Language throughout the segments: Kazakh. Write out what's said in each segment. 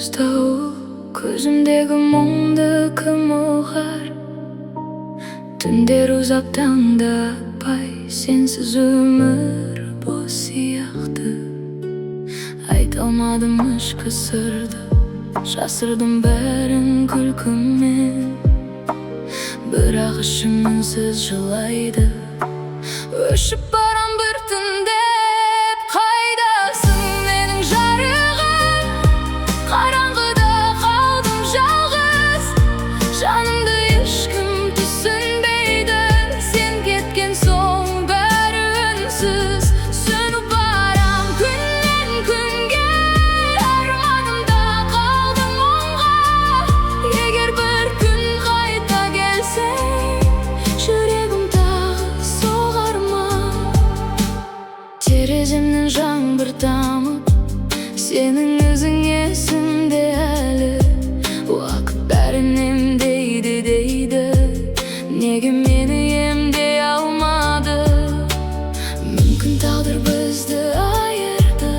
So'zda ko'zimdagi muңды kім ұғар? Түндер ұзап таңда пай, сенсіз өмір бос сияқты. Айта алмадым ішкі сырды, жасырдым бәрін күлкіммен. Бірақ ішім үнсіз жылайды, өшіп барам бір түндеп. Қайдасың менің жарығым? Қараңғыда қалдым жалғыз, жанымды ешкім түсінбейді. Сен кеткен соң бәрі үнсіз, сөніп барам күннен күнге. Арманымда қалдым мұңға, егер бір күн қайта келсең, жүрегім тағы соғар ма? Тереземнен жаңбыр тамып, сенің өзің есімде әлі. Уақыт бәрін емдейді дейді, неге мені емдей алмады? Мүмкін тағдыр бізді айырды,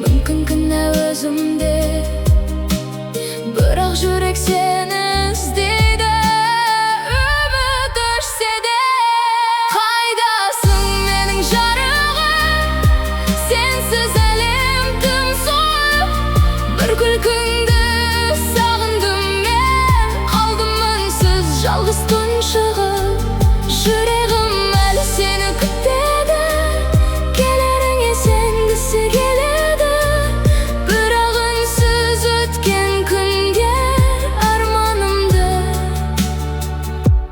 мүмкін кінә өзімде. Бірақ жүрек сені іздейді, үміт өшсе де. Қайдасың менің жарығым? Сенсіз әлем тым суық, бір күлкіңді сағындым мен. Қалдым үнсіз жалғыз тұншығып, жүрегім әлі сені күтеді. Келеріңе сенгісі келеді, бірақ үнсіз өткен күндер арманымды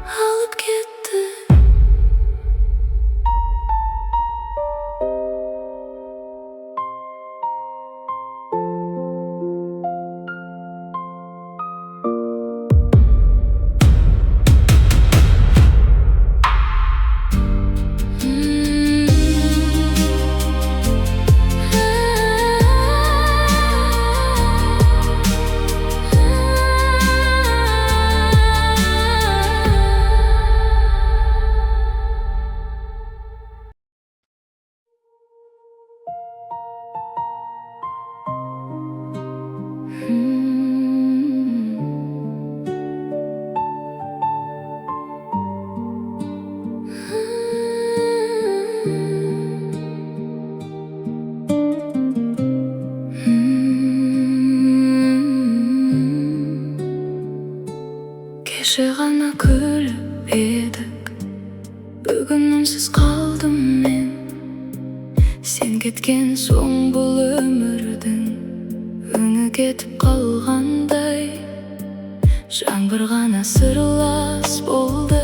алып кетті. Кеше ғана күліп едік, бүгін үнсіз қалдым мен. Сен кеткен соң бұл өмірдің өңі кетіп қалғандай. Жаңбыр ғана сырлас болды,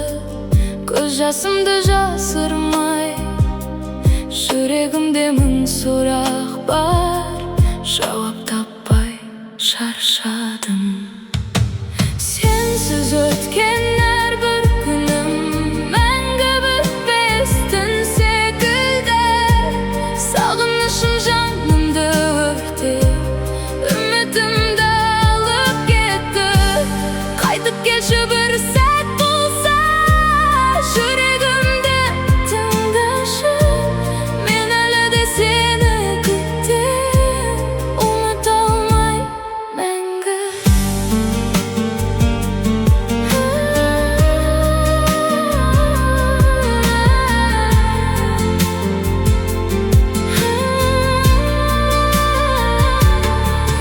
көз жасымды жасырмай. Жүрегімде мың сұрақ бар, жауап таппай шаршадым. Сенсіз өткен әрбір күнім мәңгі бітпес түн секілді. Сағынышым жанымды өртеп, үмітімді алып кетті. Қайтып келші бір сәт болса, жүрегімді тыңдашы. Мен әлі де сені күтем, ұмыта алмай мәңгі.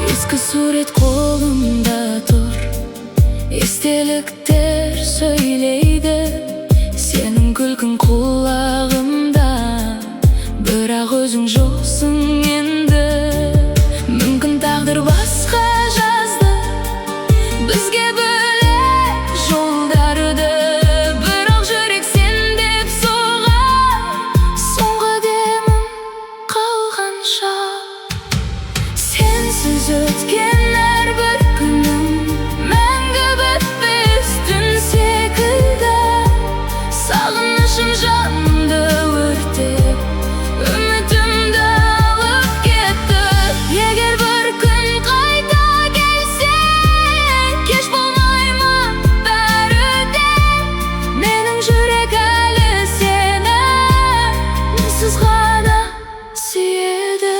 Ескі сурет қолымда тұр, естеліктер сөйлейді. Сенің күлкің құлағымда, бірақ өзің жоқсың енді. Мүмкін тағдыр басқа жазды бізге бөлек жолдарды, бірақ жүрек сен деп соғар соңғы демім қалғанша. Сенсіз өткен әрбір күнім мәңгі бітпес түн секілді. Сағынышым жанымды өртеп, үмітімді алып кетті. Егер бір күн қайта келсең, кеш болмай ма бәрі де? Менің жүрек әлі сені үнсіз ғана сүйеді.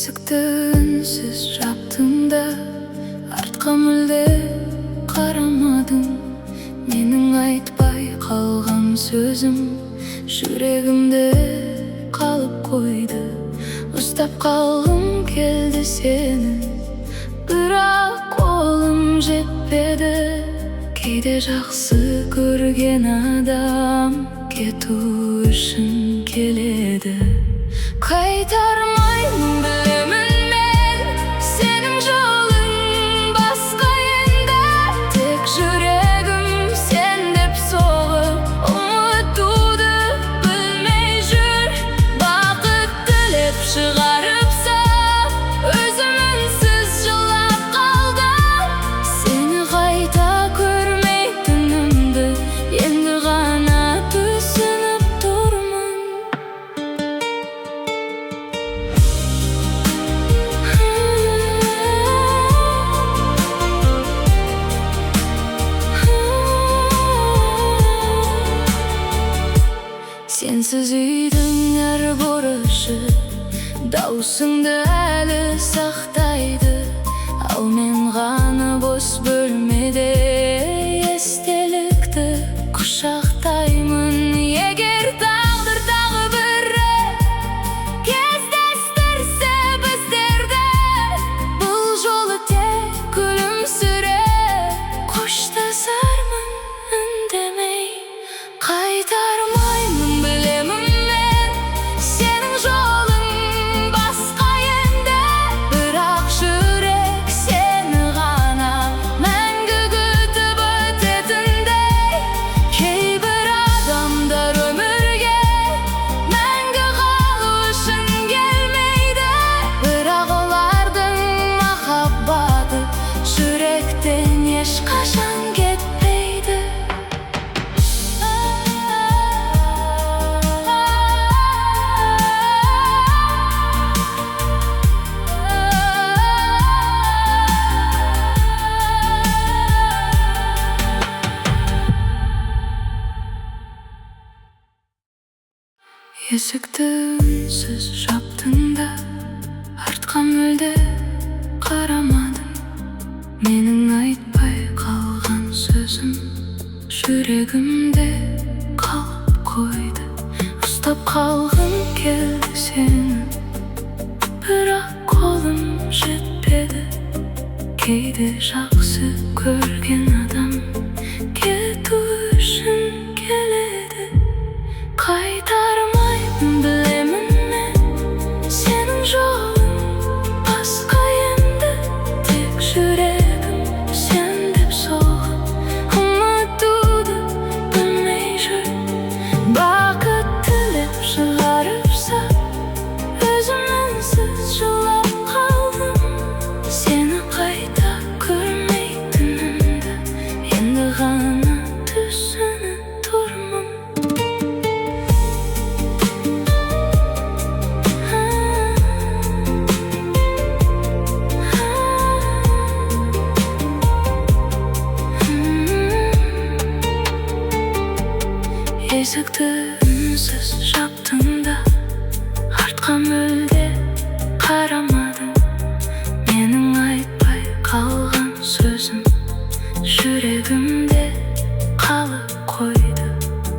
Esікті үнсіз жаптың да, артқа мүлде қарамадың. Менің айтпай қалған сөзім жүрегімде қалып қойды. Ұстап қалғым келді сені, бірақ қолым жетпеді. Кейде жақсы көрген адам кету үшін келеді. Қайтармаймын білемін мен сенің жолың басқа енді. Тек жүрегім сен деп соғып ұмытуды білмей жүр. Бақыт тілеп шығарып сап, өзім үнсіз жылап қалдым. Сені қайта көрмейтінімді енді ғана түсініп тұрмын. Сенсіз үйдің әр бұрышы даусыңды әлі сақтайды. Ал мен ғана бос бөлмеде естелікті құшақтаймын. Егер тағдыр тағы бір рет кездестірсе біздерді, бұл жолы тек күлімсіреп қоштасармын үндемей. Қайтармаймын білемін мен сенің жолың басқа енді, бірақ жүрек сені ғана мәңгі күтіп өтетіндей. Кейбір адамдар өмірге мәңгі қалу үшін келмейді, бірақ олардың махаббаты жүректен ешқашан кетпейді. Есікті үнсіз жаптың да, артқа мүлде қарамадың. Менің айтпай қалған сөзім жүрегімде қалып қойды. Ұстап қалғым келді сені, бірақ қолым жетпеді. Кейде жақсы көрген адам кету үшін келеді. Қайтармаймын білемін мен сенің жолың басқа енді, тек жүрегім сен деп соғып ұмытуды білмей жүр. Бақыт тілеп шығарып сап, өзім үнсіз жылап қалдым. Сені қайта көрмейтінімді енді ғана түсініп тұрмын. Есікті үнсіз жаптың да, артқа мүлде қарамадың. Менің айтпай қалған сөзім жүрегімде қалып қойды.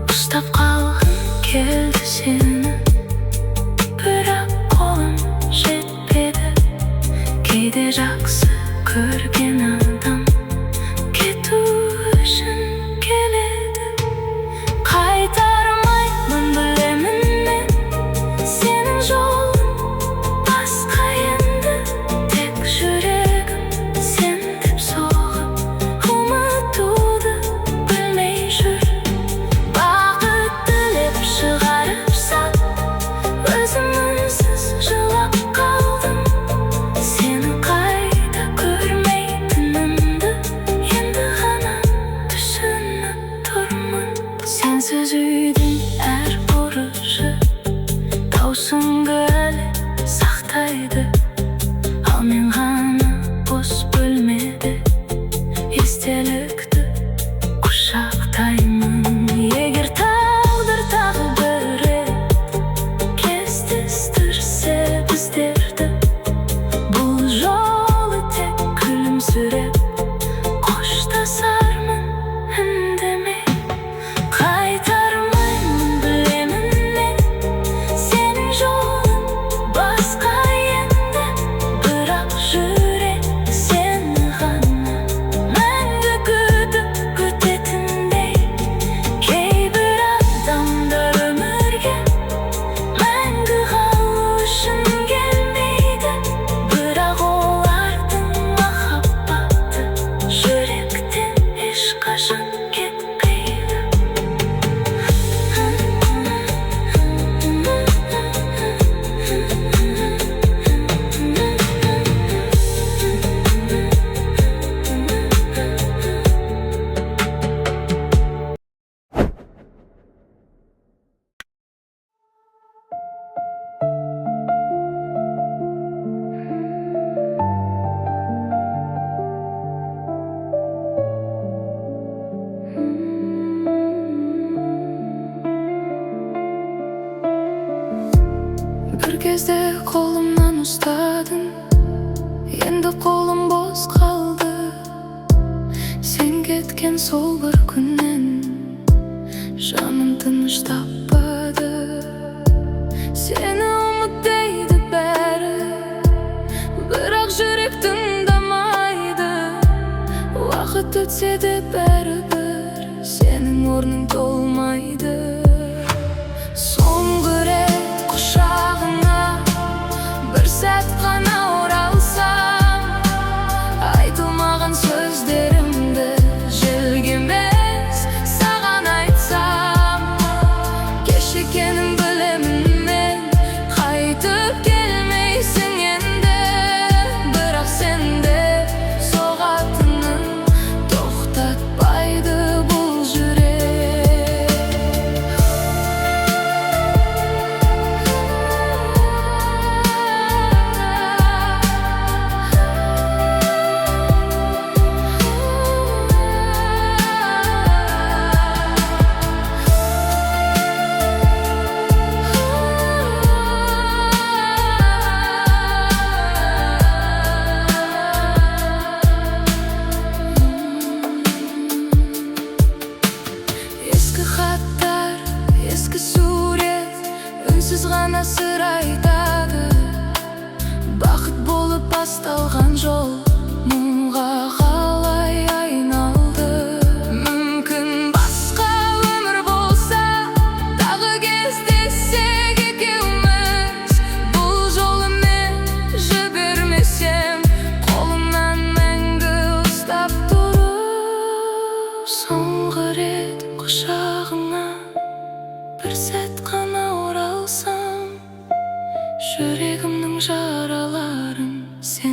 Ұстап қалғым келді сені, бірақ қолым жетпеді. Кейде жақсы көрген адам кету үшін келеді. Қайтармаймын білемін мен сенің жолың басқа енді, тек жүрегім сен деп соғып ұмытуды білмей жүр. Бақыт тілеп шығарып сап, өзім үнсіз жылап қалдым. Сені қайта көрмейтінімді Bir кезде kolumdan ustadın, endi kolum boz kaldı. Sen ketken sol bir günden janım tыныç tapmadı. Seni umut deydi bäri, birak jürek tındamaydı. Vakit ötse de bäribir senin ornun dolmaydı. Soňgy ret kuşağına bir sat gana oralsam, aytylmagan sözlerimdi jelgimez sagan aytsam. Geç ekenim bilemin men, qaytyp gelmeysiň endi. Birak sende sogatyny toktatbaydy bul jürek. Eski hatlar, eski suret, ünsüz gana sır aytady. Bakyt bolup bastalgan jol muňga kalay aýnaldy. Mümkin baska ömür bolsa, dagy kezdesek ekewimiz. Bul jolu men jibermesem, kolumdan mäňgi ustap turup. Soňgy ret kuşağına bir sat gana oralsam, yüregimniň jaralaryn sen